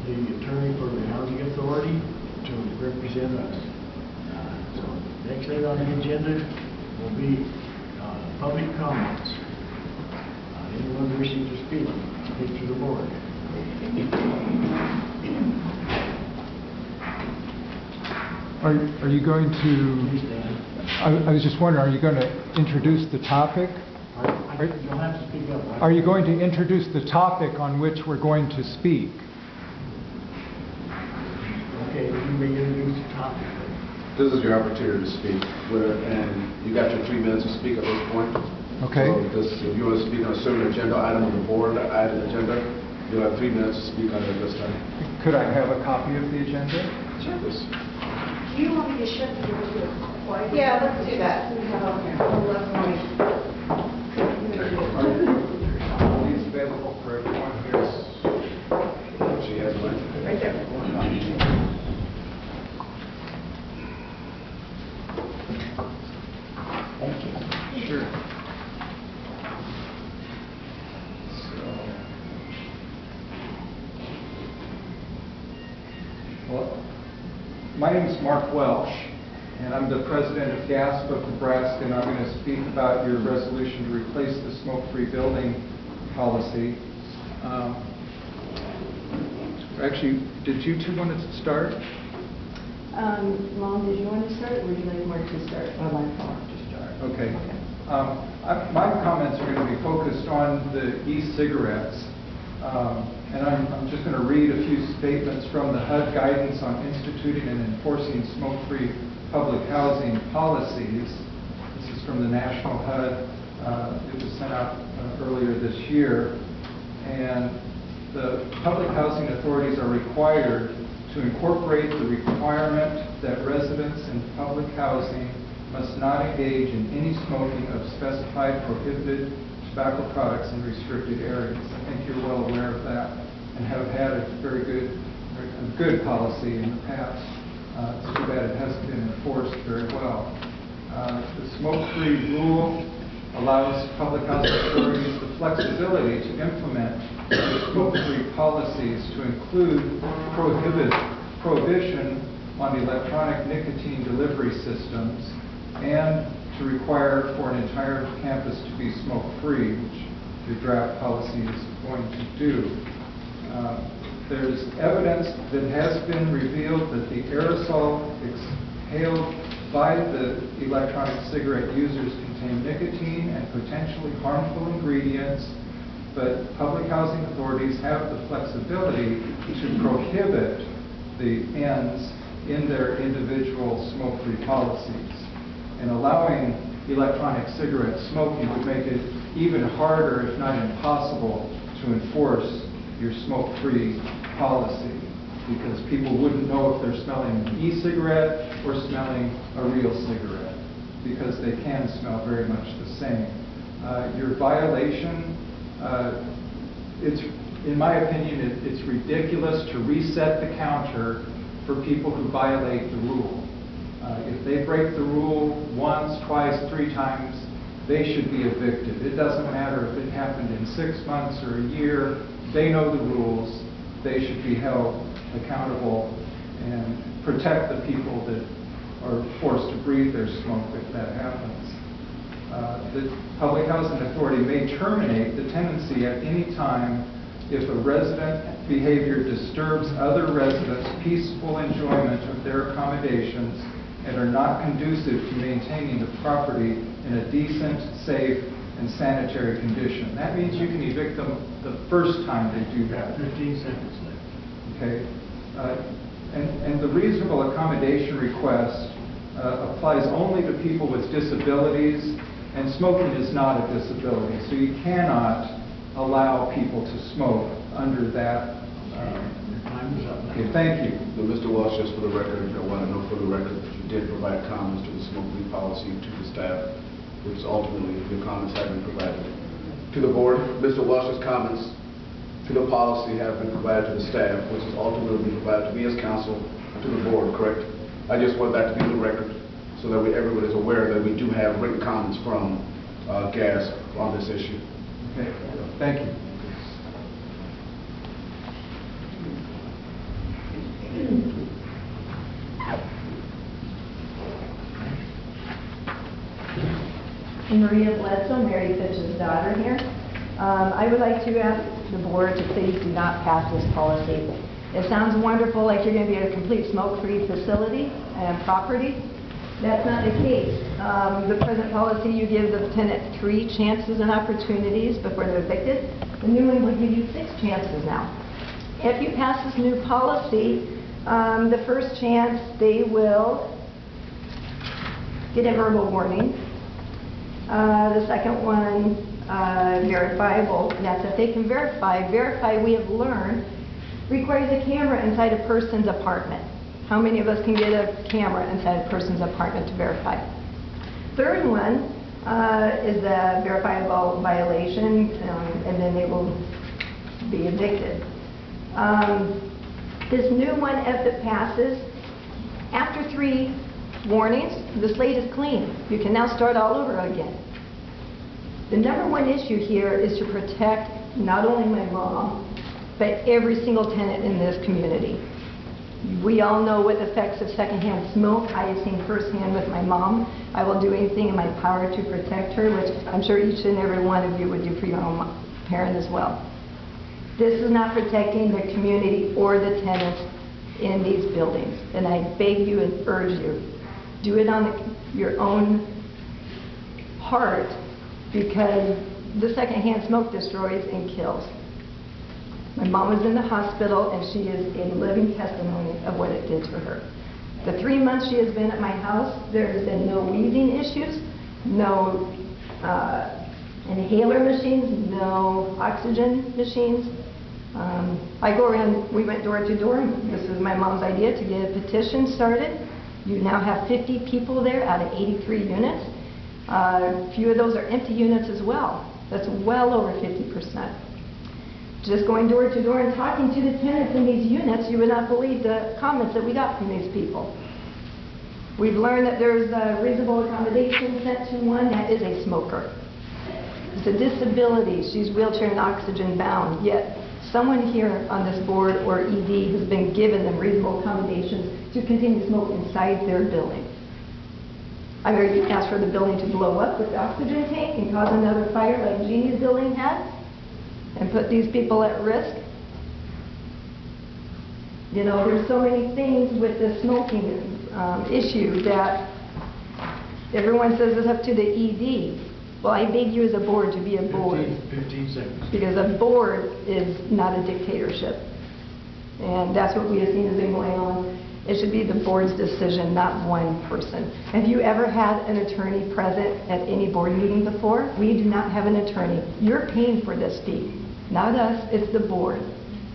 the attorney for the Housing Authority, to represent us. So next thing on the agenda will be public comments. Anyone wishing to speak to the board. Are you going to? I was just wondering, are you going to introduce the topic? You'll have to speak up. Are you going to introduce the topic on which we're going to speak? Okay, you may introduce the topic. This is your opportunity to speak, and you got your 3 minutes to speak at this point. Okay. So if you want to speak on a certain agenda item on the board, item agenda, you'll have 3 minutes to speak on it this time. Could I have a copy of the agenda? Sure. Yes. Do you want me to shut the door? Yeah, let's do that. Are these available for everyone here? She has one. Right there. Thank you. Sure. Well, my name is Mark Welsh, and I'm the president of GASP of Nebraska, and I'm going to speak about your resolution to replace the smoke-free building policy. Actually, did you two want to start? Mom, did you want to start, or would you like Mark to start? I'd like Mark to start. Okay. My comments are going to be focused on the e-cigarettes. And I'm just going to read a few statements from the HUD guidance on instituting and enforcing smoke-free public housing policies. This is from the National HUD. It was sent out earlier this year. And the public housing authorities are required to incorporate the requirement that residents in public housing must not engage in any smoking of specified prohibited tobacco products in restricted areas. I think you're well aware of that and have had a very good policy in the past. It's too bad it hasn't been enforced very well. The smoke-free rule allows public housing authorities the flexibility to implement the smoke-free policies to include prohibition on electronic nicotine delivery systems and to require for an entire campus to be smoke-free, which your draft policy is going to do. There's evidence that has been revealed that the aerosol exhaled by the electronic cigarette users contain nicotine and potentially harmful ingredients, but public housing authorities have the flexibility to prohibit the ends in their individual smoke-free policies. And allowing electronic cigarette smoking would make it even harder, if not impossible, to enforce your smoke-free policy, because people wouldn't know if they're smelling an e-cigarette or smelling a real cigarette, because they can smell very much the same. Your violation, in my opinion, it's ridiculous to reset the counter for people who violate the rule. If they break the rule once, twice, 3 times, they should be evicted. It doesn't matter if it happened in 6 months or a year. They know the rules. They should be held accountable and protect the people that are forced to breathe their smoke if that happens. The Public Housing Authority may terminate the tenancy at any time if a resident behavior disturbs other residents' peaceful enjoyment of their accommodations and are not conducive to maintaining the property in a decent, safe, and sanitary condition. That means you can evict them the first time they do that. 15 seconds left. Okay. And the reasonable accommodation request applies only to people with disabilities, and smoking is not a disability. So you cannot allow people to smoke under that. Your time is up. Okay, thank you. Mr. Walsh, just for the record, I want to know for the record that you did provide comments to the smoke-free policy to the staff, which ultimately your comments have been provided to the board. Mr. Walsh's comments to the policy have been provided to the staff, which is ultimately provided to me as counsel and to the board, correct? I just want that to be the record so that everyone is aware that we do have written comments from GAS on this issue. Okay, thank you. Maria Bledsoe, Mary Fitch's daughter here. I would like to ask the board to please do not pass this policy. It sounds wonderful, like you're going to be a complete smoke-free facility and property. That's not the case. The present policy, you give the tenant 3 chances and opportunities before they're evicted. The new one will give you 6 chances now. If you pass this new policy, the first chance they will get a verbal warning. The second one, verifiable. And that's if they can verify. Verify, we have learned, requires a camera inside a person's apartment. How many of us can get a camera inside a person's apartment to verify? Third one is the verifiable violation, and then they will be evicted. This new one, if it passes, after 3 warnings, the slate is clean. You can now start all over again. The number one issue here is to protect not only my mom, but every single tenant in this community. We all know what the effects of secondhand smoke. I have seen firsthand with my mom. I will do anything in my power to protect her, which I'm sure each and every one of you would do for your own parent as well. This is not protecting the community or the tenants in these buildings. And I beg you and urge you, do it on your own heart, because the secondhand smoke destroys and kills. My mom was in the hospital, and she is a living testimony of what it did to her. The 3 months she has been at my house, there has been no wheezing issues, no inhaler machines, no oxygen machines. I go around, we went door to door. This was my mom's idea to get a petition started. You now have 50 people there out of 83 units. A few of those are empty units as well. That's well over 50%. Just going door to door and talking to the tenants in these units, you would not believe the comments that we got from these people. We've learned that there's a reasonable accommodation sent to one that is a smoker. It's a disability. She's wheelchair and oxygen bound, yet someone here on this board or ED has been given them reasonable accommodations to continue to smoke inside their building. I mean, you ask for the building to blow up with the oxygen tank and cause another fire like Jeannie's building had, and put these people at risk. You know, there's so many things with the smoking issue that everyone says it's up to the ED. Well, I beg you as a board to be a board. 15 seconds. Because a board is not a dictatorship. And that's what we have seen has been going on. It should be the board's decision, not one person. Have you ever had an attorney present at any board meeting before? We do not have an attorney. You're paying for this fee. Not us, it's the board.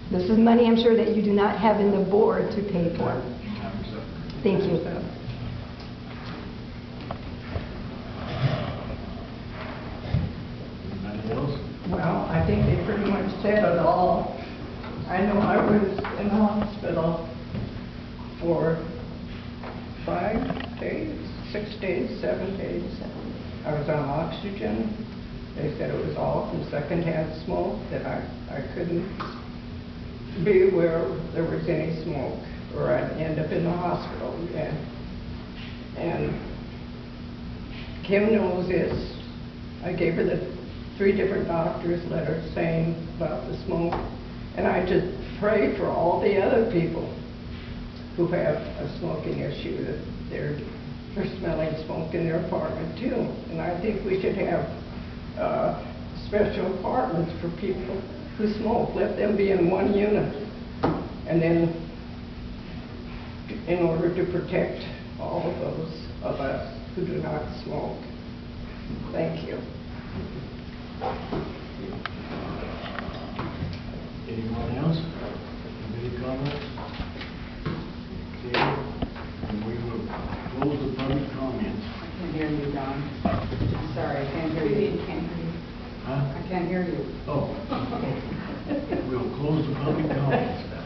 This is money I'm sure that you do not have in the board to pay for. Thank you. Anybody else? Well, I think they pretty much said it all. I know I was in the hospital for 5 days, 6 days, 7 days. I was on oxygen. They said it was all from secondhand smoke, that I couldn't be where there was any smoke, or I'd end up in the hospital again. And Kim knows this. I gave her the 3 different doctors' letters saying about the smoke, and I just pray for all the other people who have a smoking issue, that they're smelling smoke in their apartment too. And I think we should have special apartments for people who smoke. Let them be in one unit, and then in order to protect all of those of us who do not smoke. Thank you. Anyone else? Any comments? Okay, and we will close the public comments. I can't hear you, Don. I'm sorry, I can't hear you. Huh? I can't hear you. Oh. We'll close the public comments now.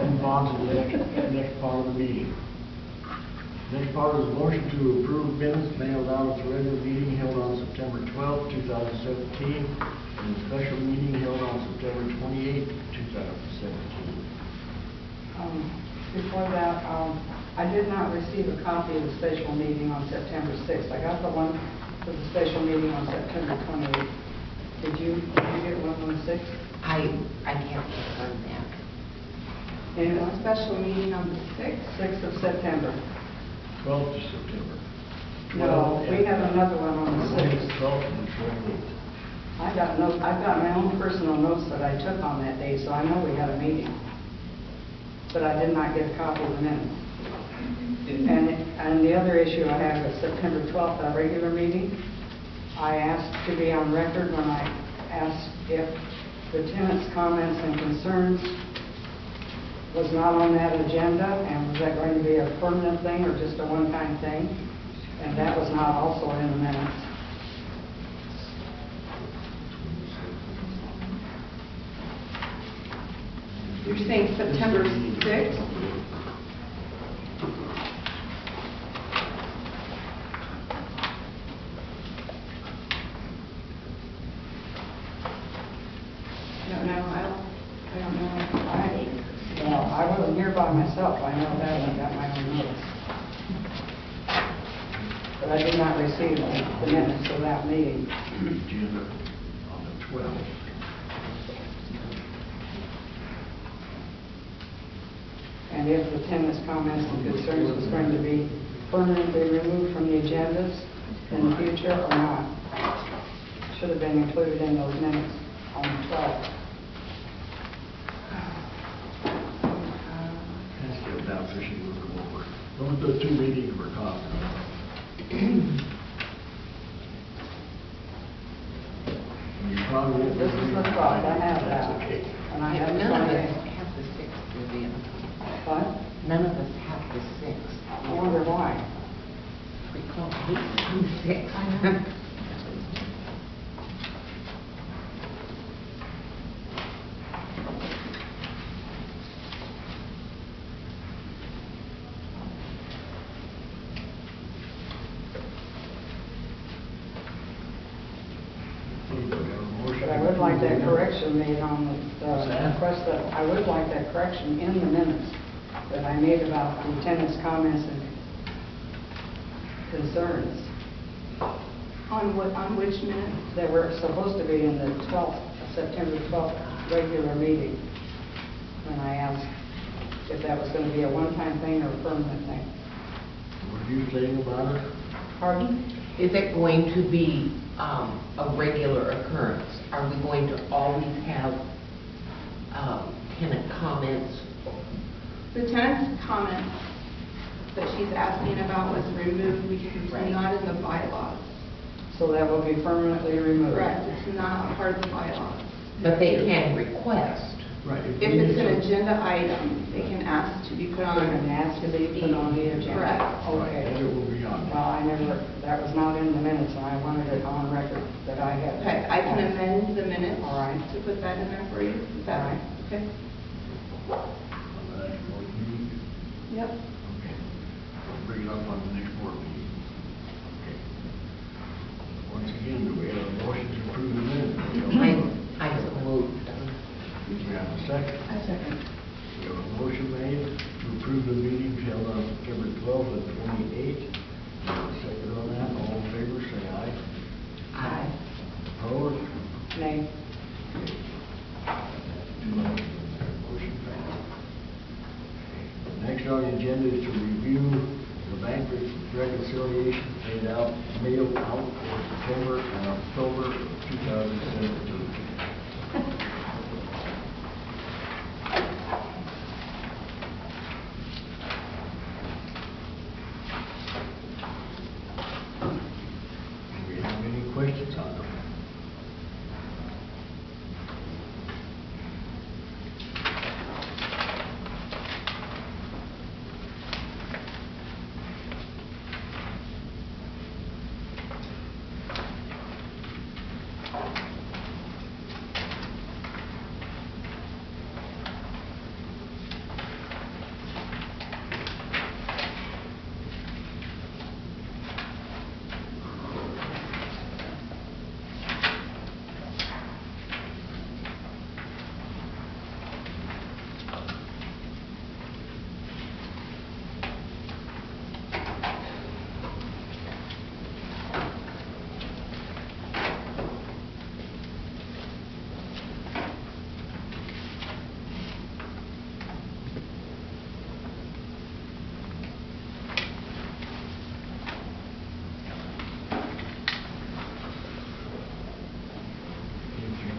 Move on to the next part of the meeting. Next part is a motion to approve minutes mailed out at the regular meeting held on September 12, 2017, and the special meeting held on September 28, 2017. Before that, I did not receive a copy of the special meeting on September 6th. I got the one for the special meeting on September 28th. Did you get one on the 6th? I can't confirm that. Anyone? Special meeting on the 6th? 6th of September. 12th of September. No, we have another one on the 6th. 12th and 28th. I've got my own personal notes that I took on that day, so I know we had a meeting. But I did not get a copy of the minutes. And the other issue I have is September 12th, our regular meeting. I asked to be on record when I asked if the tenants' comments and concerns was not on that agenda, and was that going to be a permanent thing or just a one-time thing? And that was not also in the minutes. You're saying September 6th? I don't know. Well, I wasn't here by myself, I know that, I got my own notes. But I did not receive the minutes of that meeting. Agenda on the 12th. And if the tenants' comments and concerns was going to be permanently removed from the agendas in the future or not. Should have been included in those minutes on the 12th. Let's get down so she will go over. Those are the 2 meetings we're talking about. You probably won't. This is the 12th, I have that. That's okay. And I have None of Friday. us have the 6th, Vivian. What? None of us have the 6th. I wonder why. We call it 6. But I would like that correction made on the What's that? request that, I would like that correction in the minutes that I made about the tenants' comments and concerns On which minute? that were supposed to be in the 12th, September 12th regular meeting, when I asked if that was going to be a one-time thing or a permanent thing. What are you saying about it? Pardon? Is it going to be a regular occurrence? Are we going to always have tenant comments? The tenant's comment that she's asking about was removed because it's not in the bylaws. So that will be permanently removed. Correct, it's not part of the bylaws. But they can request. Right. If it's an agenda item, they can ask to be put on. And ask to be put on the agenda. Correct. Right, and Okay. it will be on. Well, I never, that was not in the minutes, and I wanted it on record that I had. Okay, I can amend the minutes. All right. To put that in there for you. Is that All right. okay? On the next board meeting. Yep. Okay. Bring it 12 to 28. Second on that, all in favor, say aye. Aye. Opposed? Nay. Motion passed. Next on the agenda is to review the bank reconciliation paid out, mailed out for September and October of 2017. Do we have any questions on them?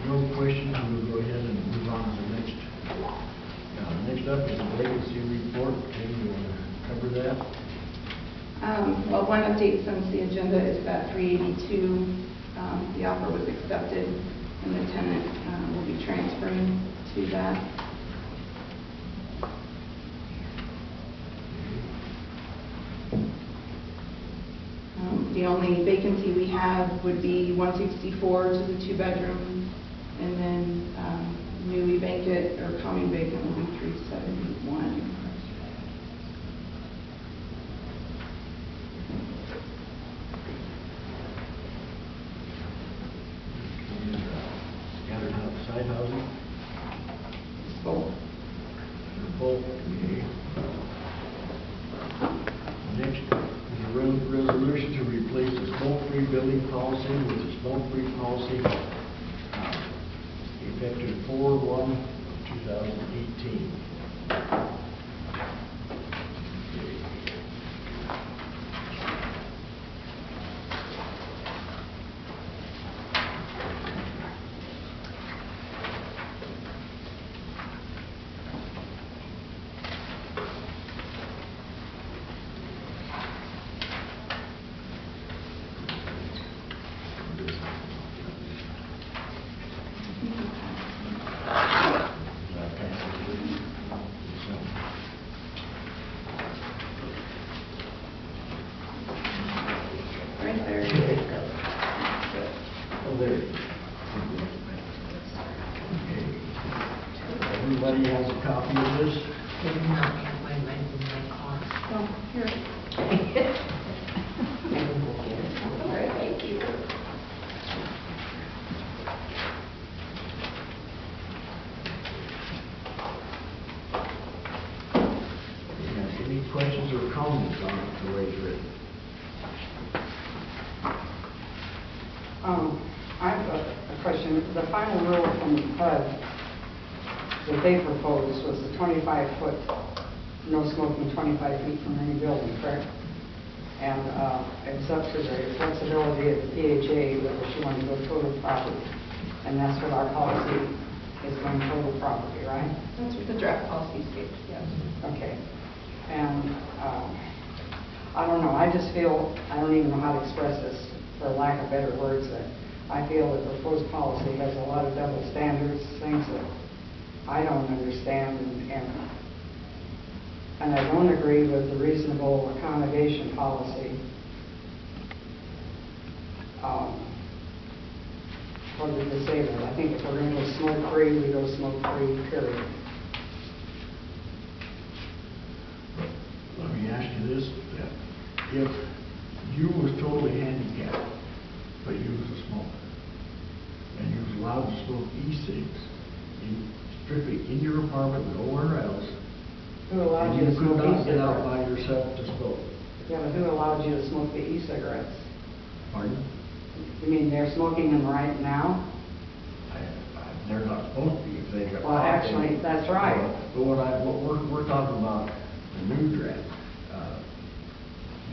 No questions, we'll go ahead and move on to the next. Next up is the vacancy report. Ken, you want to cover that? Well, one update since the agenda is that 382, the offer was accepted, and the tenant will be transferring to that. The only vacancy we have would be 164 to the 2-bedroom, and then newly vacant or coming vacant will be 371. Scattered side housing? Both. Both. Next is a resolution to replace the smoke-free building policy with the smoke-free policy effective 4/1/2018. Right there. Oh, there. Okay. Everybody has a copy of this? They do not have my lens in my car. Oh, here. I will go get it. All right, thank you. Any questions or comments on the way it's written? I have a question. The final rule from HUD that they proposed was the 25-foot, no smoking 25 feet from any building, correct? And it's up to the flexibility of the PHA whether she wanted to go total property. And that's what our policy is, going total property, right? That's what the draft policy states, yes. Okay. And I don't know, I just feel, I don't even know how to express this for lack of better words, that I feel the proposed policy has a lot of double standards, things that I don't understand, and I don't agree with the reasonable accommodation policy. For the disabled. I think if we're going to go smoke-free, we go smoke-free, period. Let me ask you this, that if you was totally handicapped, but you was a smoker, and you was allowed to smoke e-cigs, strictly in your apartment, nowhere else, Who allowed and you you to could smoke not get out e-cigarettes? by yourself to smoke. Yeah, but who allowed you to smoke the e-cigarettes? Pardon? You mean they're smoking them right now? They're not supposed to be if they got. Well, actually, that's right. But what we're talking about, the new draft,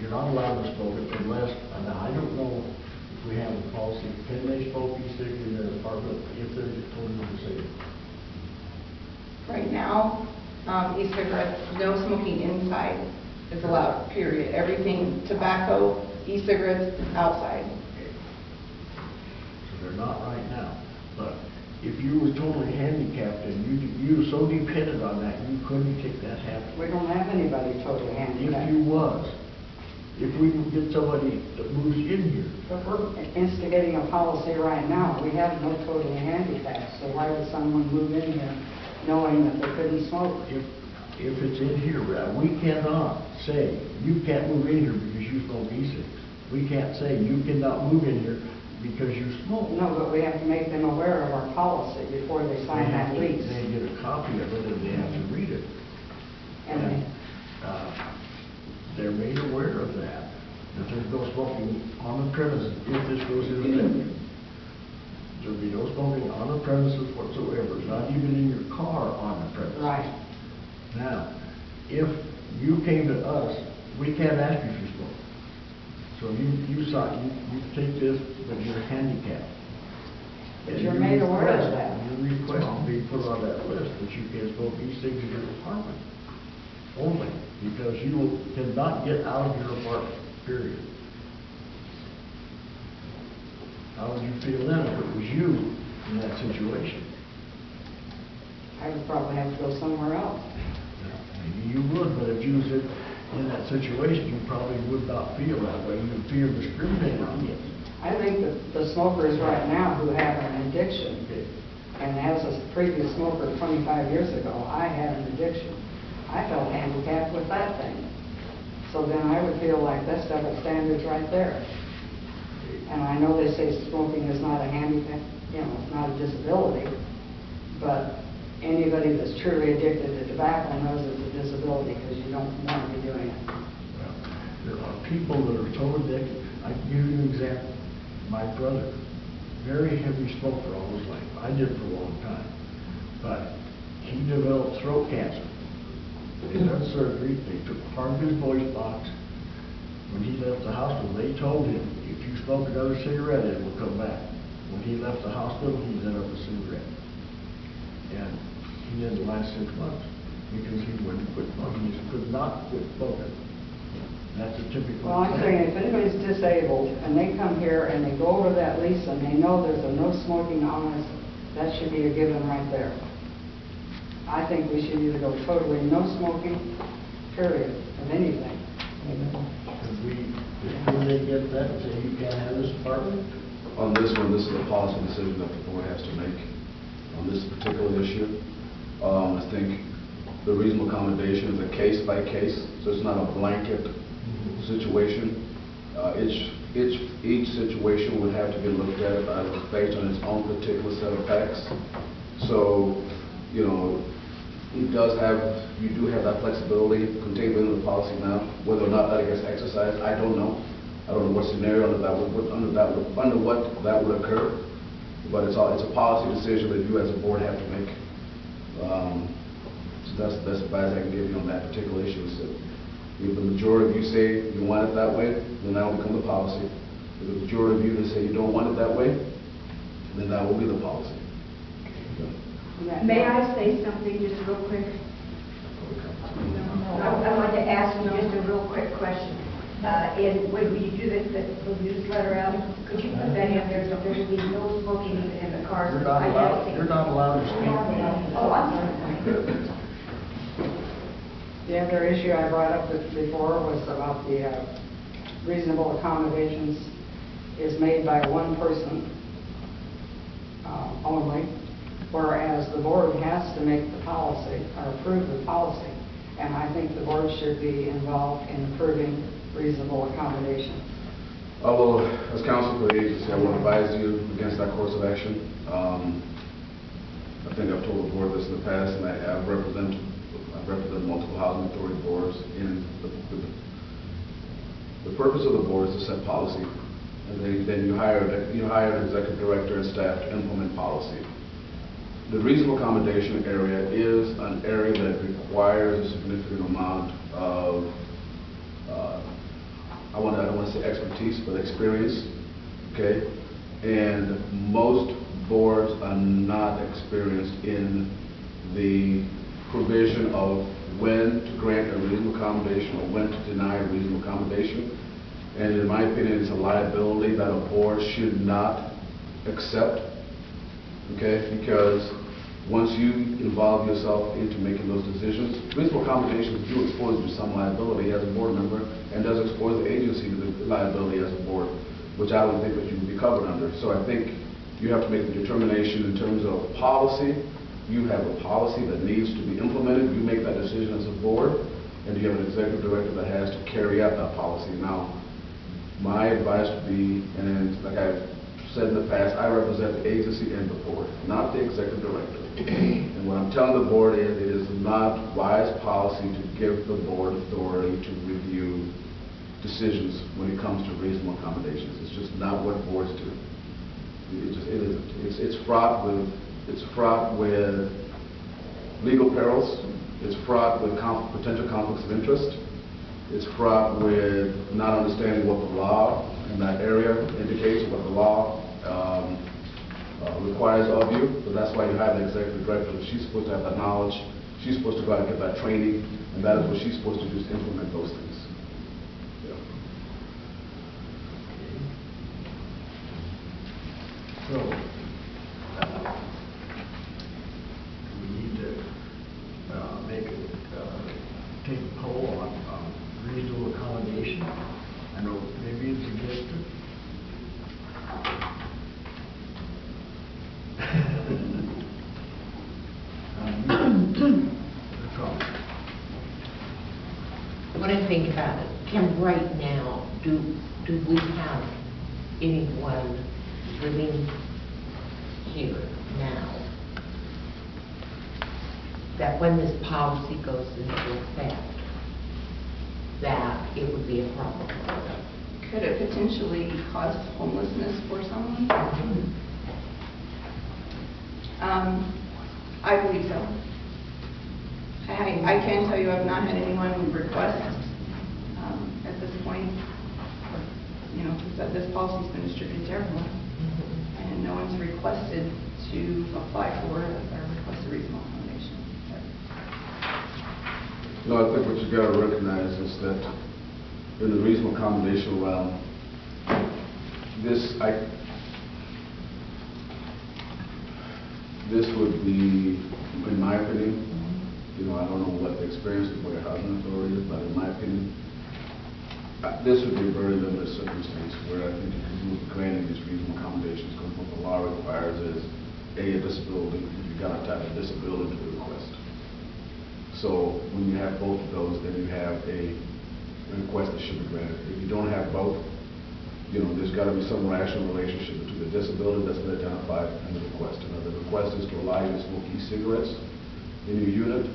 you're not allowed to smoke it unless, and I don't know if we have a policy, can they smoke e-cigarettes in their apartment if they're totally disabled? Right now, e-cigarettes, no smoking inside is allowed, period. Everything, tobacco, e-cigarettes, outside. So they're not right now. But if you were totally handicapped and you were so dependent on that, you couldn't take that habit. We don't have anybody totally handicapped. If you was, if we can get somebody that moves in here. But we're instigating a policy right now. We have no totally handicapped, so why would someone move in here knowing that they couldn't smoke? If it's in here, we cannot say, you can't move in here because you smoke e-cigs. We can't say, you cannot move in here because you smoke. No, but we have to make them aware of our policy before they sign that lease. They get a copy of it and they have to read it. And they're made aware of that there's no smoking on the premises if this goes into effect. There'll be no smoking on the premises whatsoever, not even in your car on the premises. right. Now, if you came to us, we can't ask you if you smoke. So you take this, but you're handicapped. But And you're you made aware of request- that. You request to be put on that list that you can smoke e-cigs in your apartment only, because you cannot get out of your apartment, period. How would you feel then if it was you in that situation? I would probably have to go somewhere else. Maybe you would, but if you was in that situation, you probably would not feel that way. You would feel discriminated against. I think that the smokers right now who have an addiction, Okay. and as a previous smoker 25 years ago, I had an addiction. I felt handicapped with that thing. So then I would feel like that's double standards right there. And I know they say smoking is not a handicap, it's not a disability, but anybody that's truly addicted to tobacco knows it's a disability because you don't want to be doing it. Well, there are people that are so addicted. I can give you an example. My brother, very heavy smoker all his life. I did for a long time. But he developed throat cancer. They done surgery. They took part of his voice box. When he left the hospital, they told him, if you smoke another cigarette, it will come back. When he left the hospital, he lit up a cigarette. And he didn't last 6 months because he wouldn't quit smoking. He could not quit smoking. That's a typical. Well, I'm saying if anybody's disabled and they come here and they go over that lease and they know there's a no smoking on us, that should be a given right there. I think we should either go totally no smoking, period, of anything. When they get that and say you can't have this apartment? On this one, this is a policy decision that the board has to make on this particular issue. I think the reasonable accommodation is a case by case, so it's not a blanket situation. Each situation would have to be looked at based on its own particular set of facts. So, you do have that flexibility contained within the policy now. Whether or not that gets exercised, I don't know. I don't know what scenario under what that would occur. But it's a policy decision that you as a board have to make. So that's the advice I can give you on that particular issue. So if the majority of you say you want it that way, then that will become the policy. If the majority of you say you don't want it that way, then that will be the policy. May I say something just real quick? I wanted to ask you just a real quick question. When you do the newsletter out, could you put that in there that there will be no smoking in the cars? You're not allowed to speak. Oh, I'm sorry. The other issue I brought up before was about the reasonable accommodations is made by one person only, whereas the board has to make the policy or approve the policy. And I think the board should be involved in approving reasonable accommodations. Although, as counsel for the agency, I will advise you against that course of action. I think I've told the board this in the past, and I've represented multiple housing authority boards in the purpose of the board is to set policy, and then you hire an executive director and staff to implement policy. The reasonable accommodation area is an area that requires a significant amount of, I don't want to say expertise, but experience, okay? And most boards are not experienced in the provision of when to grant a reasonable accommodation or when to deny a reasonable accommodation. And in my opinion, it's a liability that a board should not accept, okay? Because once you involve yourself into making those decisions, reasonable accommodations do expose you to some liability as a board member and does expose the agency to the liability as a board, which I don't think that you would be covered under. So I think you have to make the determination in terms of policy. You have a policy that needs to be implemented. You make that decision as a board, and you have an executive director that has to carry out that policy. Now, my advice would be, and like I've said in the past, I represent the agency and the board, not the executive director. And what I'm telling the board is it is not wise policy to give the board authority to review decisions when it comes to reasonable accommodations. It's just not what boards do. It isn't. It's fraught with legal perils. It's fraught with potential conflicts of interest. It's fraught with not understanding what the law in that area indicates, what the law requires of you. But that's why you have the executive director. She's supposed to have that knowledge. She's supposed to go out and get that training, and that is what she's supposed to do, is implement those things. Yeah. So, we need to take a poll on reasonable accommodation. I know maybe it's suggested. When I think about it, Kim, right now, do we have anyone living here now that when this policy goes into effect, that it would be a problem? Could it potentially cause homelessness for someone? I believe so. I can tell you I've not had anyone request at this point, that this policy's been distributed to everyone, and no one's requested to apply for it or request a reasonable accommodation. No, I think what you got to recognize is that in the reasonable accommodation realm, this would be, in my opinion, I don't know what the experience of Blair Housing Authority is, but in my opinion, this would be a very limited circumstance where I think you can move granting these reasonable accommodations, because what the law requires is a disability. If you've got a type of disability to request. So when you have both of those, then you have a request that should be granted. If you don't have both, there's got to be some rational relationship between the disability that's been identified and the request. And if the request is to allow you to smoke e-cigarettes in your unit,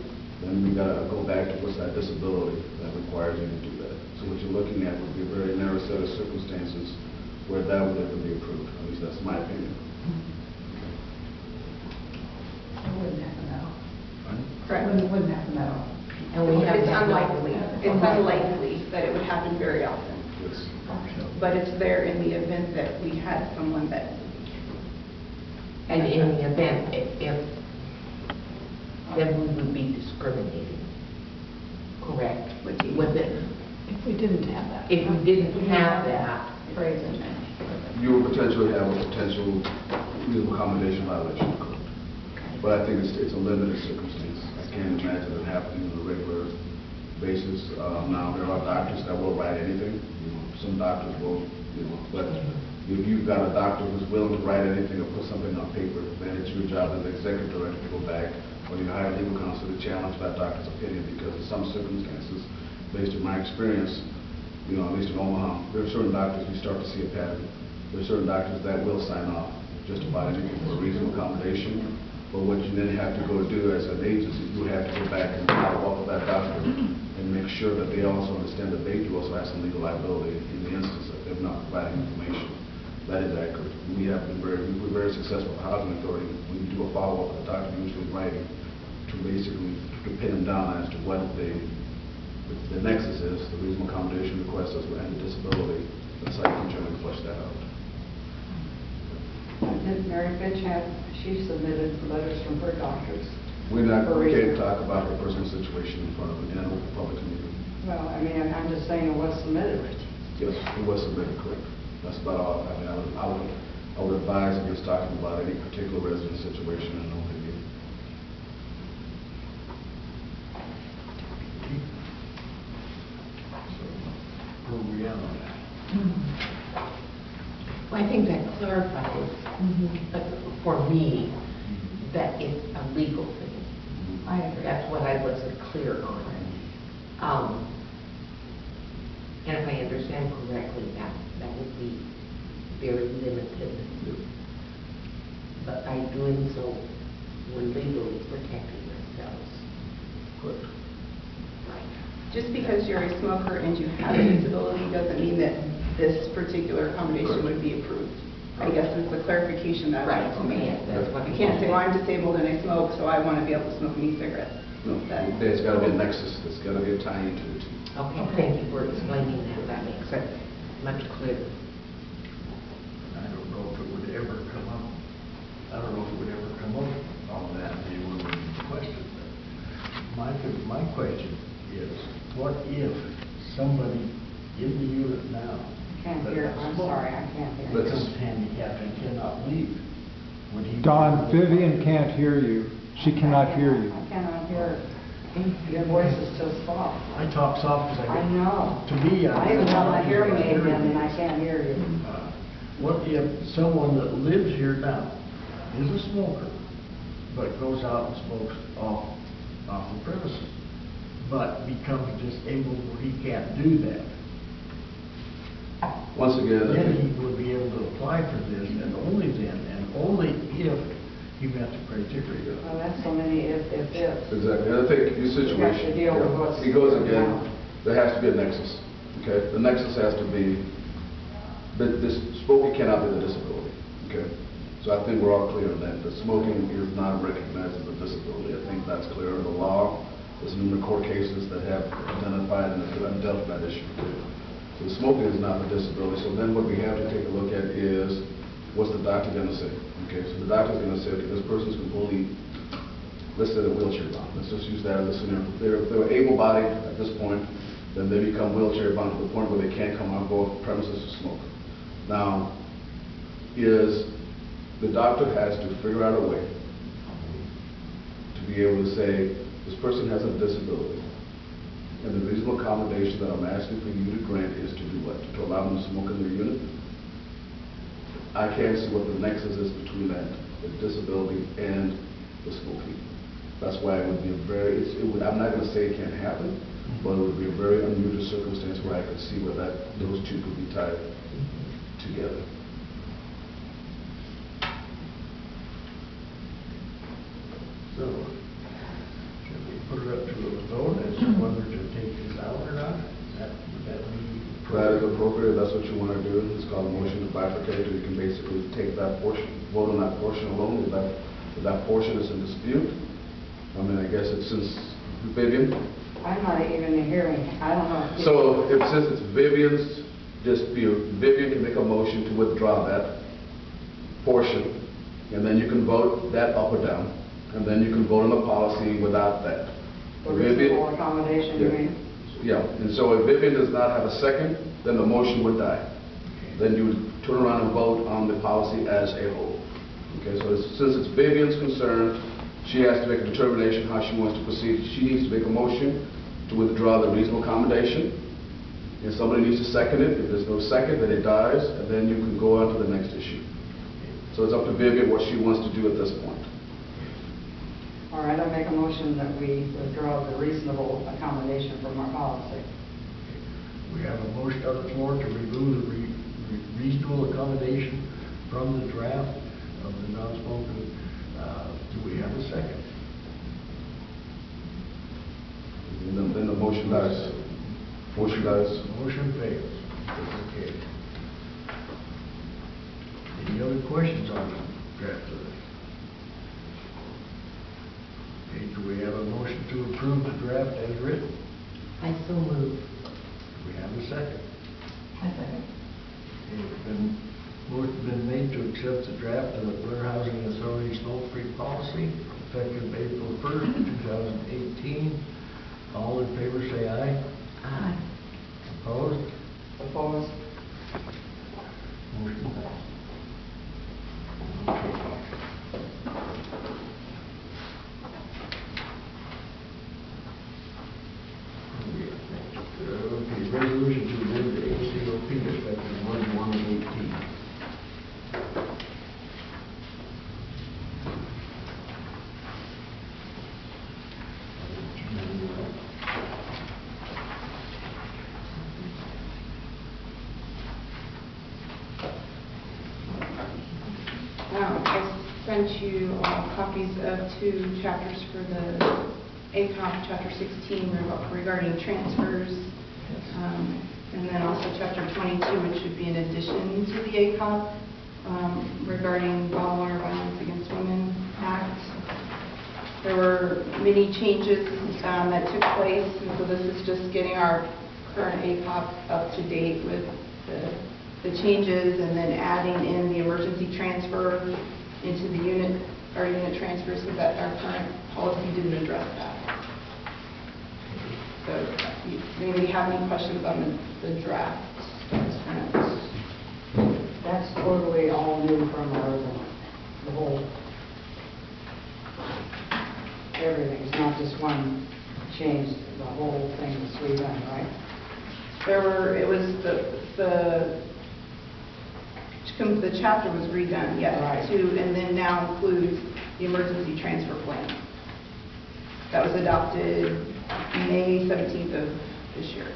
then we got to go back to what's that disability that requires you to do that. So what you're looking at would be a very narrow set of circumstances where that would ever be approved. At least that's my opinion. It wouldn't happen at all. Correct. It wouldn't happen at all. And we have It's that unlikely. It's unlikely that it would happen very often. Yes. But it's there in the event that we had someone that. And in the event, then we would be discriminating, correct? Would you? With it. If we didn't have that. If we didn't have that, Phrase in there. You will potentially have a potential reasonable accommodation violation. But I think it's a limited circumstance. I can't imagine it happening on a regular basis. Now, there are doctors that will write anything. Some doctors will, but if you've got a doctor who's willing to write anything or put something on paper, then it's your job as the executive director to go back or you hire legal counsel to challenge that doctor's opinion, because in some circumstances, based on my experience, at least in Omaha, there are certain doctors you start to see a pattern. There are certain doctors that will sign off just about anything for a reasonable accommodation. But what you then have to go do as an agency, you have to go back and follow up with that doctor and and make sure that they also understand that they do also have some legal liability in the instance of them not providing information that is accurate. We're very successful at the Housing Authority when you do a follow-up with the doctor, usually in writing, to basically to pin them down as to what the nexus is, the reasonable accommodation request as well, and the disability. That's how you can generally flush that out. Did Mary Fitch she submitted letters from her doctors? We can't talk about her personal situation in front of an open public meeting. Well, I mean, I'm just saying it was submitted. Yes, it was submitted, correct. That's about all. I mean, I would advise against talking about any particular resident situation in an open meeting. Where are we at on that? Well, I think that clarifies, for me, that it's a legal thing. That's what I wasn't clear on. And if I understand correctly, that would be very limited. But by doing so, we're legally protecting ourselves. Correct. Right. Just because you're a smoker and you have a disability doesn't mean that this particular accommodation would be approved. I guess it's the clarification that I wanted to make. That's what You can't say, well, I'm disabled and I smoke, so I want to be able to smoke an e-cigarette. No, there's got to be a nexus. There's got to be a tie into it. Okay, thank you for explaining that. That makes it much clearer. I don't know if it would ever come up. I don't know if it would ever come up on that day when we requested that. My question is, what if somebody in the unit now Can't hear, I'm sorry, I can't hear. becomes handicapped and cannot leave? Would he? Don, Vivian can't hear you. She cannot hear you. I cannot hear. Your voice is so soft. I talk soft because I know. To me, I even have my hearing aid in and I can't hear you. What if someone that lives here now is a smoker, but goes out and smokes off the premises, but becomes disabled where he can't do that? Once again, Then he would be able to apply for this, and only then, and only if he met the criteria. Well, that's so many ifs. exactly. And I think your situation, You have to deal with what's it goes going again, on. there has to be a nexus. Okay? The nexus has to be, this smoking cannot be the disability. Okay? So I think we're all clear on that. The smoking is not recognized as a disability. I think that's clear in the law. There's numerous court cases that have identified and have dealt with that issue. So smoking is not a disability. So then what we have to take a look at is, what's the doctor going to say? Okay, so the doctor's going to say, okay, this person's completely, let's say they're wheelchair bound. Let's just use that as a scenario. If they're able-bodied at this point, then they become wheelchair bound to the point where they can't come on board premises to smoke. Now, the doctor has to figure out a way to be able to say, this person has a disability, and the reasonable accommodation that I'm asking for you to grant is to do what? To allow them to smoke in their unit? I can't see what the nexus is between that, the disability and the smoking. That's why it would be I'm not going to say it can't happen, but it would be a very unusual circumstance where I could see where those two could be tied together. So, should we put it up to a vote as to whether to take this out or not? Would that be? That is appropriate. That's what you want to do. It's called a motion to bifurcate. You can basically take that portion, vote on that portion alone. If that portion is in dispute, I mean, I guess it's since Vivian. I'm not even hearing. I don't know. So since it's Vivian's dispute, Vivian can make a motion to withdraw that portion, and then you can vote that up or down, and then you can vote on the policy without that. The reasonable accommodation, you mean? Yeah, and so if Vivian does not have a second, then the motion would die. Then you would turn around and vote on the policy as a whole. Okay, so since it's Vivian's concern, she has to make a determination how she wants to proceed. She needs to make a motion to withdraw the reasonable accommodation, and somebody needs to second it. If there's no second, then it dies, and then you can go on to the next issue. So it's up to Vivian what she wants to do at this point. All right, I make a motion that we withdraw the reasonable accommodation from our policy. We have a motion on the floor to remove the reasonable accommodation from the draft of the non-smoking. Do we have a second? And then the motion Motion dies. Motion dies. Motion fails. Okay. Any other questions on the draft of this? Okay, do we have a motion to approve the draft as written? I so move. Do we have a second? I second. Okay, motion been made to accept the draft of the Blair Housing Authority smoke-free policy effective April 1st, 2018. All in favor say aye. Aye. Opposed? Opposed? Motion passed. Okay, resolution to amend the ACOP effective 1/1/18. I sent you copies of 2 chapters for the ACOP, Chapter 16 regarding transfers, and then also Chapter 22, which should be in addition to the ACOP regarding Bottled Water Violence Against Women Act. There were many changes that took place, and so this is just getting our current ACOP up to date with the changes, and then adding in the emergency transfer into the unit transfers, so that our current policy didn't address that. So, maybe have any questions on the draft? That's totally all new from our, the whole, everything. It's not just one change, the whole thing is redone, right? It was the chapter was redone, yes, Right. and then now includes the emergency transfer plan. That was adopted May 17th of this year.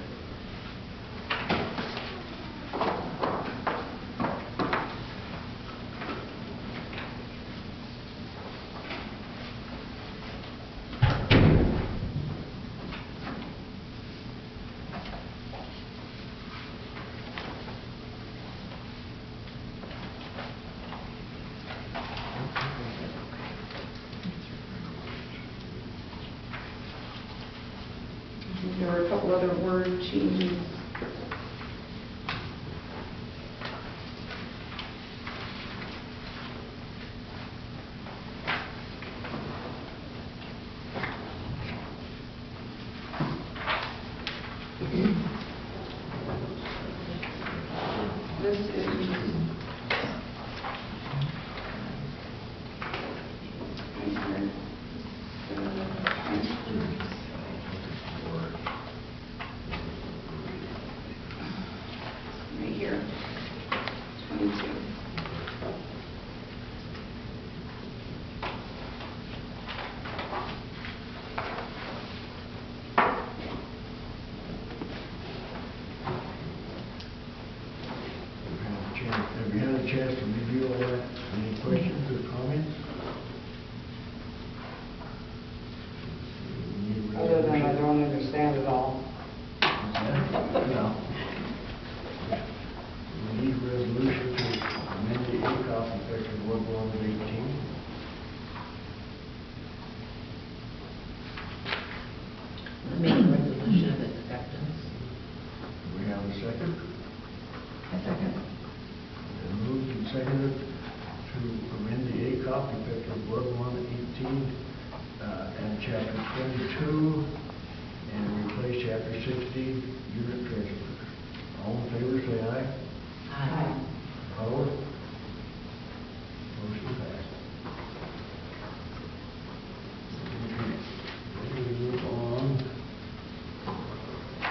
There were a couple other word changes. This is right here, 22. Have you had a chance to review all that? Any questions or comments? Other than I don't understand it all. Yeah. We need a resolution to amend the ACOP effective 1/1/18. I make a resolution of acceptance. Do we have a second? I second. And moved and seconded to amend the ACOP effective 1/1/18 and chapter 22 and replace chapter 60 unit transfers. All in favor say aye. Aye. Opposed? Motion passed. Okay. Then we move on.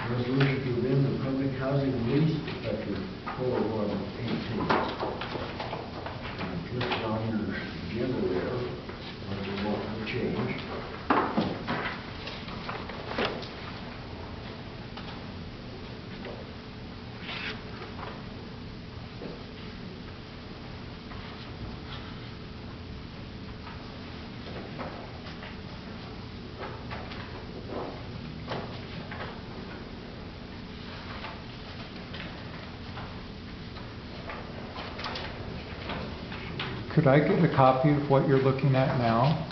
Resolution to amend the public housing lease effective 4/1/18. It's listed on your agenda there, what we want to change. Could I get a copy of what you're looking at now?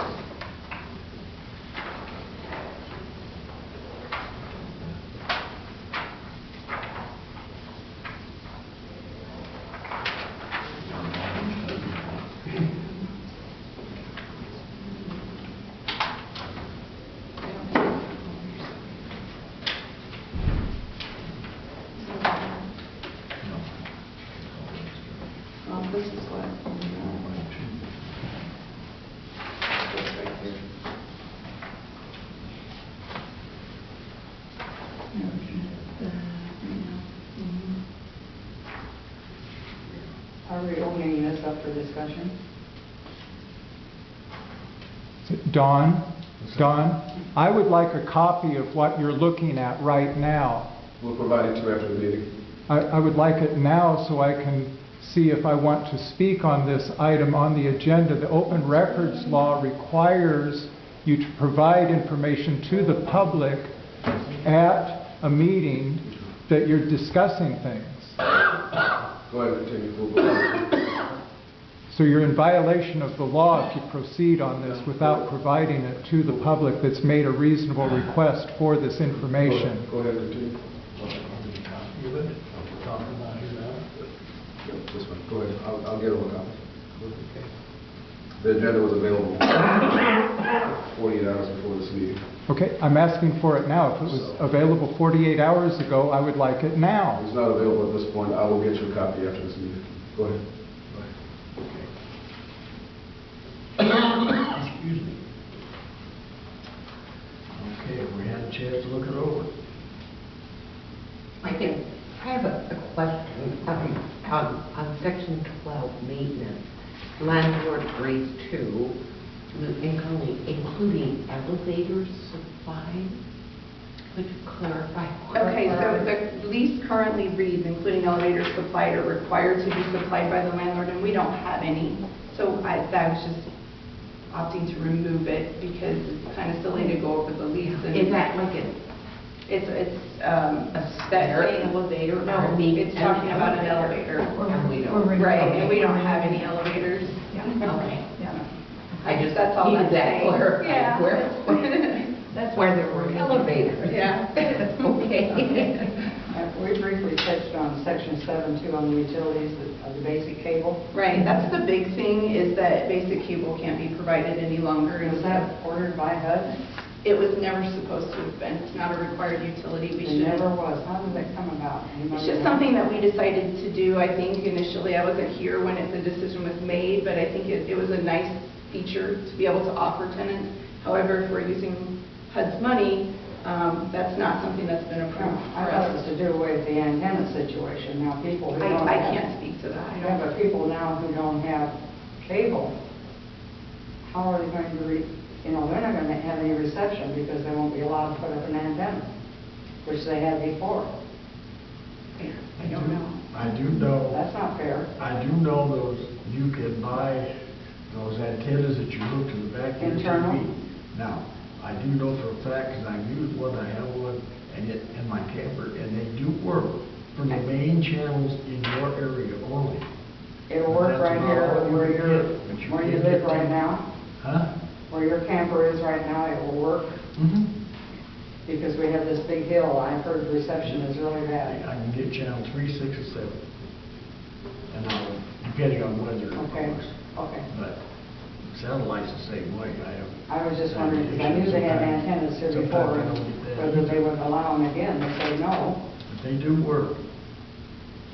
Well, this is what. This right here. Are we opening this up for discussion? Don, I would like a copy of what you're looking at right now. We'll provide it to you after the meeting. I would like it now so I can see if I want to speak on this item on the agenda. The open records law requires you to provide information to the public at a meeting that you're discussing things. Go ahead and continue. We'll provide it. So you're in violation of the law if you proceed on this without providing it to the public that's made a reasonable request for this information. Go ahead and continue. Yep, this one. Go ahead. I'll get him a copy. The agenda was available 48 hours before this meeting. Okay, I'm asking for it now. If it was available 48 hours ago, I would like it now. It's not available at this point. I will get you a copy after this meeting. Go ahead. Excuse me. Okay, we had a chance to look it over. I have a question on section 12, maintenance. Landlord agrees to, including elevators supplied. Could you clarify? Okay, so the lease currently reads, including elevators supplied or required to be supplied by the landlord, and we don't have any. So I was just opting to remove it because it's kind of silly to go over the lease. And Is that like it's a spare elevator? No, it's talking about an elevator. And we don't. Right, and we don't have any elevators. Okay. Yeah. That's all that's that saying. clarified. Yeah. That's where there were elevators. Yeah. Okay. We briefly touched on section 7 too, on the utilities of the basic cable. Right, that's the big thing, is that basic cable can't be provided any longer. Was that ordered by HUD? It was never supposed to have been. It's not a required utility. We It should. never was. How did that come about? It's just something that we decided to do. I think initially, I wasn't here when the decision was made, but I think it was a nice feature to be able to offer tenants. However, if we're using HUD's money, that's not something that's been approved I for thought it us. was to do with the antenna situation. Now, people who don't I have... can't speak to that. I Yeah, don't. but people now who don't have cable, how are they going to they're not going to have any reception because they won't be allowed to put up an antenna, which they had before. I don't know. I do know. That's not fair. I do know you can buy those antennas that you hook to the back of your Internal? TV. Now, I do know for a fact, because I've used one, I have one, and in my camper, and they do work for the main channels in your area only. It'll work That's right about here all you where can you're, get, but you where you can't live get right to- now, Huh? where your camper is right now, it will work Mm-hmm. because we have this big hill. I've heard the reception is really bad. I can get channel 3, 6, or 7. And depending on weather, of Okay, course. okay. But satellite's the same way. I was just wondering, because I knew they had antennas here before, Sometimes I don't get that. whether they would allow them again. They say no. But they do work.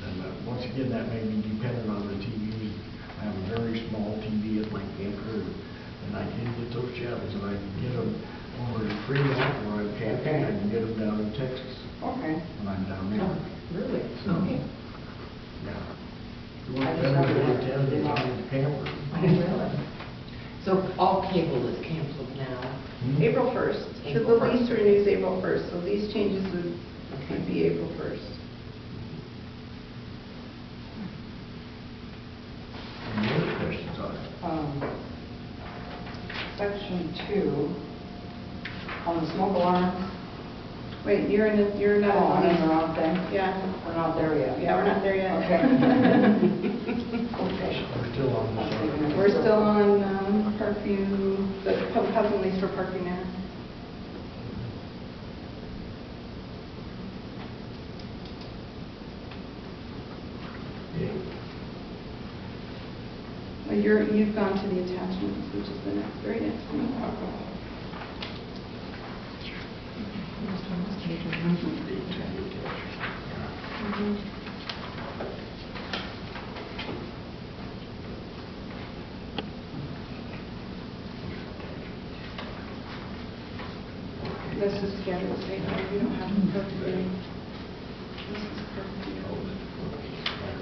And once again, that may be dependent on the TV. I have a very small TV at my camper, and I can get those channels, and I can get them over in Fremont where I'm camping. I can get them down in Texas Okay. when I'm down there. Really? So, Okay. yeah. You want better than antenna than on the camper. Really? So all cable is canceled now? Hmm? April 1st. So April the lease 1st. renews April 1st, so these changes would be April 1st. Any other questions on it? Section 2, on the smoke alarm, Wait, you're not Oh, on these are it. out there? Yeah, We're not there yet. yeah, we're not there yet. Okay. Okay. We're still on this one. We're still on Parkview, the public housing lease for Parkview Manor. Okay. Well, you've gone to the attachments, which is the very next thing. This is scheduled state, you don't have to Parkview. This is Parkview.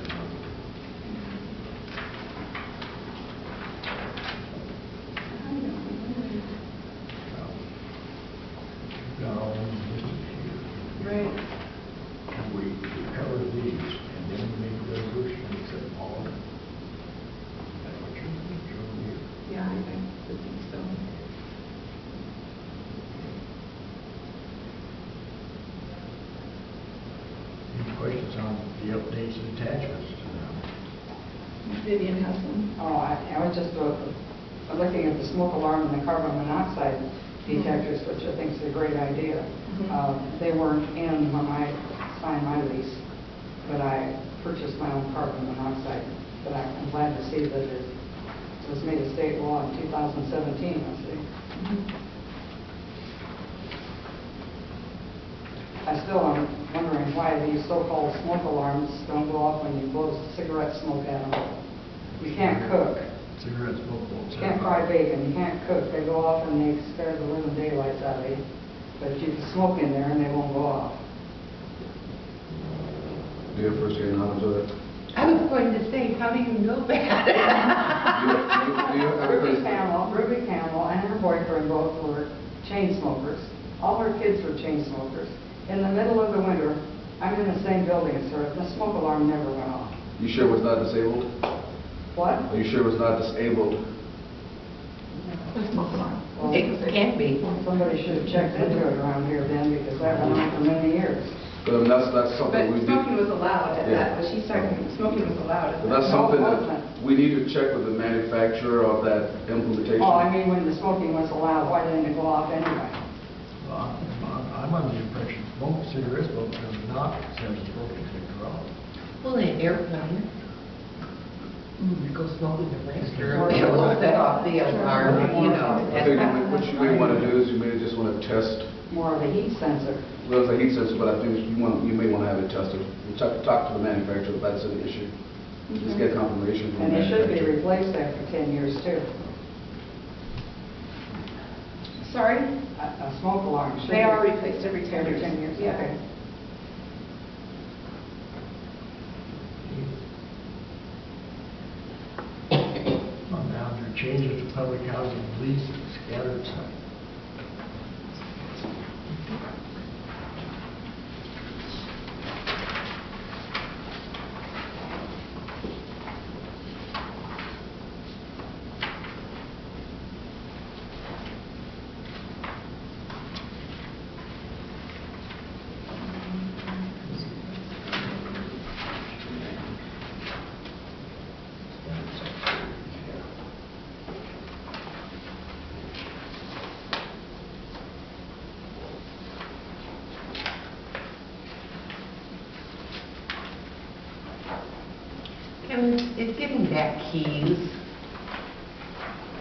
Got all these listed here. Right. And we cover these, and then we make a resolution and accept all of them. That's what you're showing here. Yeah, I think so. Any questions on the updates and attachments to them? Vivian has one. Oh, I was just looking at the smoke alarm and the carbon monoxide detectors, which I think is a great idea. They weren't in when I signed my lease, but I purchased my own carbon monoxide. But I'm glad to see that it was made a state law in 2017, I see. I still am wondering why these so-called smoke alarms don't go off when you blow cigarette smoke at them. You can't cook. Cigarette smoke won't You set can't fire. fry bacon, you can't cook, they go off and they scare the living daylights out of you. But you can smoke in there and they won't go off. Do you have first-hand knowledge of that? I was going to say, how do you know that? Do you have Ruby Campbell and her boyfriend both were chain smokers. All her kids were chain smokers. In the middle of the winter, I'm in the same building as her, the smoke alarm never went off. You sure it was not disabled? What? Are you sure it was not disabled? Well, It can be. somebody should have checked into it around here then, because that went on for many years. But I mean, that's something But we did. smoking was allowed at Yeah. that, but she's talking, smoking was allowed at But that. that's No, it something wasn't. that we need to check with the manufacturer of that implementation. Oh, I mean, when the smoking was allowed, why didn't it go off anyway? Well, I'm under the impression cigarette smoke does not set the smoke detector off. Well, in an airplane, you go smoking the register, Or it will set off the alarm, you know. I think what you may want to do is you may just want to test, More of a heat sensor. well, it's a heat sensor, but I think you may want to have it tested. You talk to the manufacturer if that's an issue. Just get confirmation from And the it should be manufacturer. replaced after 10 years too. Sorry? A smoke alarm should be. They are replaced every 10 Every years. 10 years, Yeah. okay. Well, now, under changes to public housing lease scattered site. And it's getting back keys.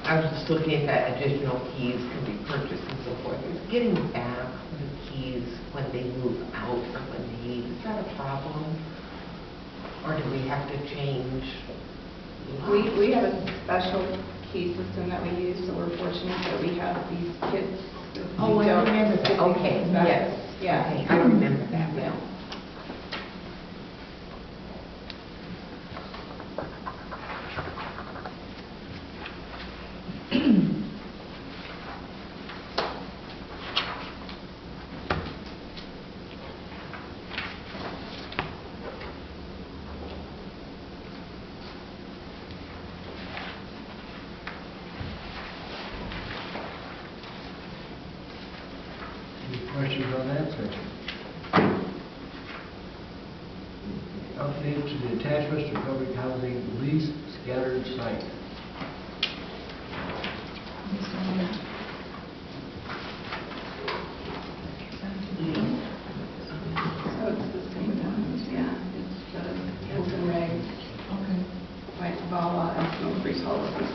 I was just looking at that additional keys can be purchased and so forth. It's getting back the keys when they move out or when they leave. Is that a problem? Or do we have to change? We have a special key system that we use, so we're fortunate that we have these kids. Oh, I remember that. Okay, yes. Yeah. Okay, I remember that now. Any questions on that section? update to the attachments to public housing lease scattered site. So it's the same ones, yeah. It's the Hilton Regs. Okay. White Vala and smoke-free policies.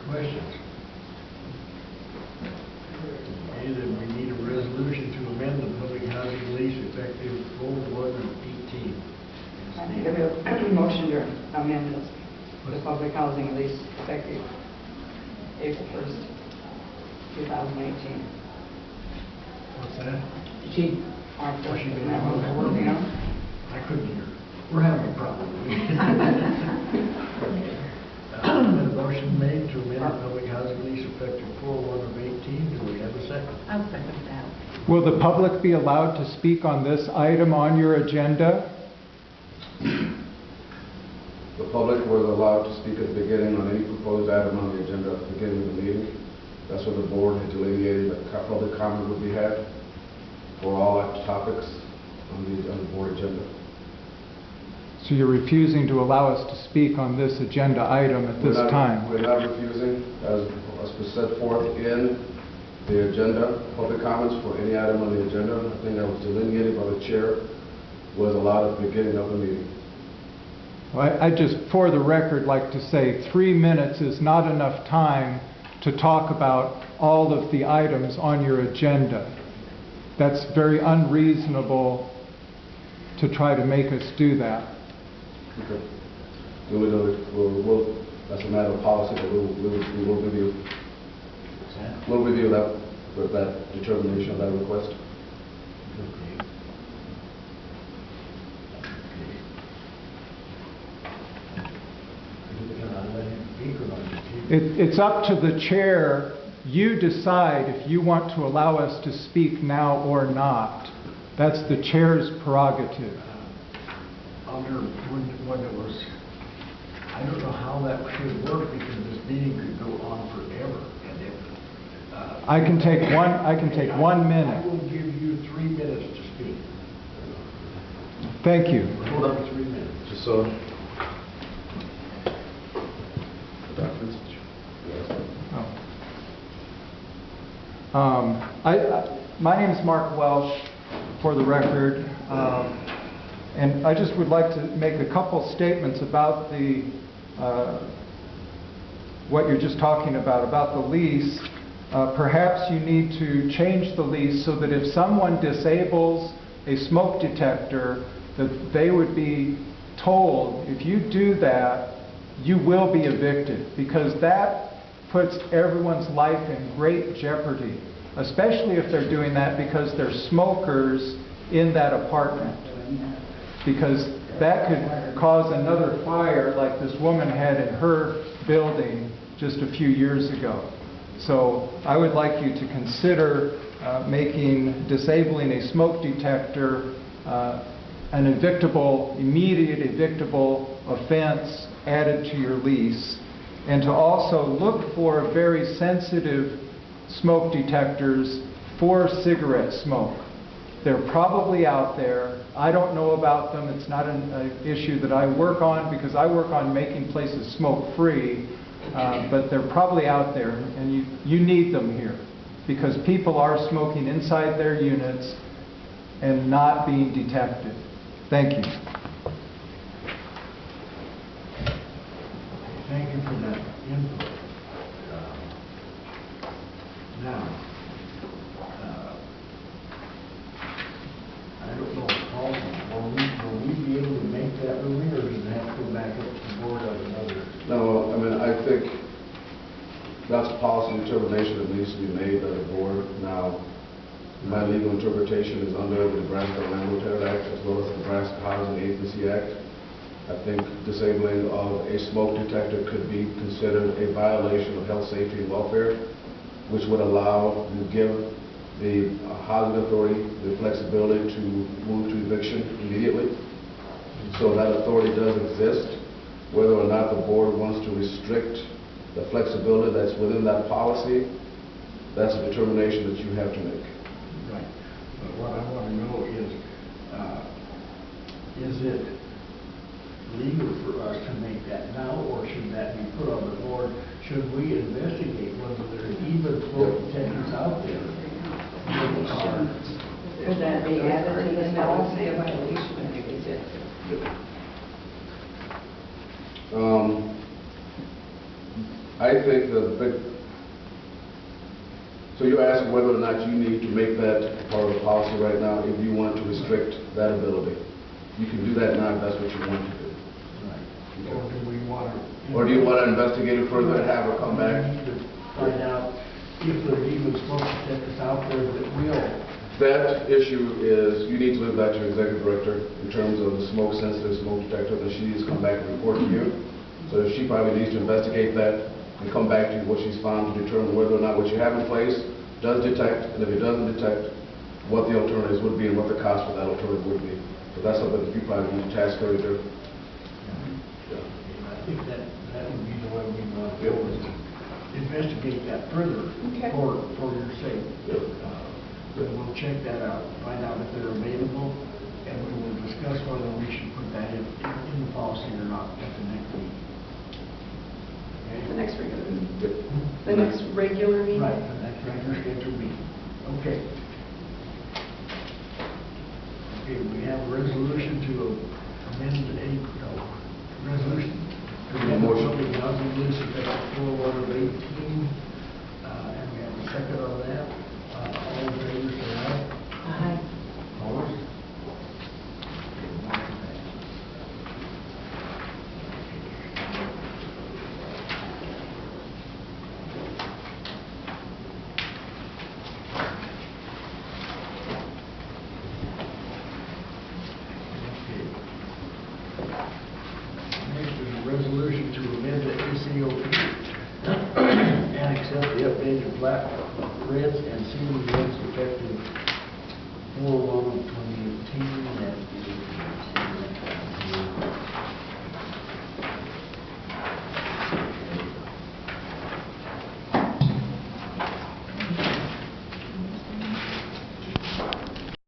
Questions? Okay, then we need a resolution to amend the public housing lease effective 4/1/18. I make a motion to amend the public housing lease effective April 1st, 2018. What's that? She, Aren't Oh, she made that what we're working on? I couldn't hear. We're having a problem. Been a motion made to amend the public housing lease effective 4/1/18. Do we have a second? I'll second that. Will the public be allowed to speak on this item on your agenda? The public was allowed to speak at the beginning on any proposed item on the agenda at the beginning of the meeting. That's what the board had delineated that public comment would be had for all topics on the board agenda. So you're refusing to allow us to speak on this agenda item at this time? We're not refusing, as was set forth in the agenda, public comments for any item on the agenda. I think that was delineated by the chair, was allowed at the beginning of the meeting. Well, I just, for the record, like to say 3 minutes is not enough time to talk about all of the items on your agenda. That's very unreasonable to try to make us do that. Okay. That's a matter of policy that we will review. We'll review that with that determination of that request. Okay. It's up to the chair. You decide if you want to allow us to speak now or not. That's the chair's prerogative. Under when it was, I don't know how that should work because this meeting could go on forever. And if I can take 1 I minute. will give you 3 minutes to speak. Thank you. Hold on. 3 minutes. Just so. The documents. My name is Mark Welsh, for the record, and I just would like to make a couple statements about the what you're just talking about the lease. Perhaps you need to change the lease so that if someone disables a smoke detector, that they would be told, if you do that, you will be evicted, because that puts everyone's life in great jeopardy, especially if they're doing that because they're smokers in that apartment, because that could cause another fire like this woman had in her building just a few years ago. So I would like you to consider making disabling a smoke detector an immediate evictable offense added to your lease, and to also look for very sensitive smoke detectors for cigarette smoke. They're probably out there. I don't know about them. It's not an issue that I work on, because I work on making places smoke-free. but they're probably out there, and you need them here, because people are smoking inside their units and not being detected. Thank you. Thank you for that input. Now, I don't know, Paul, will we be able to make that ruling, or does it have to go back up to the board of another? No, I mean, I think that's a policy determination that needs to be made by the board. Now, my legal interpretation is under the Nebraska Landlord Tenant Act as well as the Nebraska Housing Agency Act. I think disabling of a smoke detector could be considered a violation of health, safety, and welfare, which would allow you give the housing authority the flexibility to move to eviction immediately. So that authority does exist. Whether or not the board wants to restrict the flexibility that's within that policy, that's a determination that you have to make. Right. But what I want to know is it legal for us to make that now, or should that be put on the board? Should we investigate whether there are even smoke detectors out there in the car? Could that be added to the policy? A violation, I think we did. I think that the big, so you're asking whether or not you need to make that part of the policy right now if you want to restrict that ability. You can do that now if that's what you want to do. Right. Or do we want to? Or do you want to investigate it further and have her come back? We need to find out if there are even smoke detectors out there that will. That issue is, you need to leave that to your executive director in terms of the smoke-sensitive smoke detector, that she needs to come back and report to you. So she probably needs to investigate that and come back to you what she's found to determine whether or not what you have in place does detect, and if it doesn't detect, what the alternatives would be and what the cost for that alternative would be. So that's something that you probably need to task her to do. Yeah. I think that would be the way we want to go, is to investigate that further Okay. for your sake. Yep. We'll check that out, find out if they're available, and we will discuss whether we should put that in the policy or not at the next meeting. The next regular meeting. Yep. The next regular meeting? Right, the next regular scheduled meeting. Okay. Okay, we have a resolution to amend resolution to amend the public housing use effective 4/1/18, and we have a second on that. All in favor, say aye. Aye. Opposed? Okay, motion passes. Next is a resolution to amend the ACOP and accept the updated flat rents and ceiling rents effective 4/1/2018.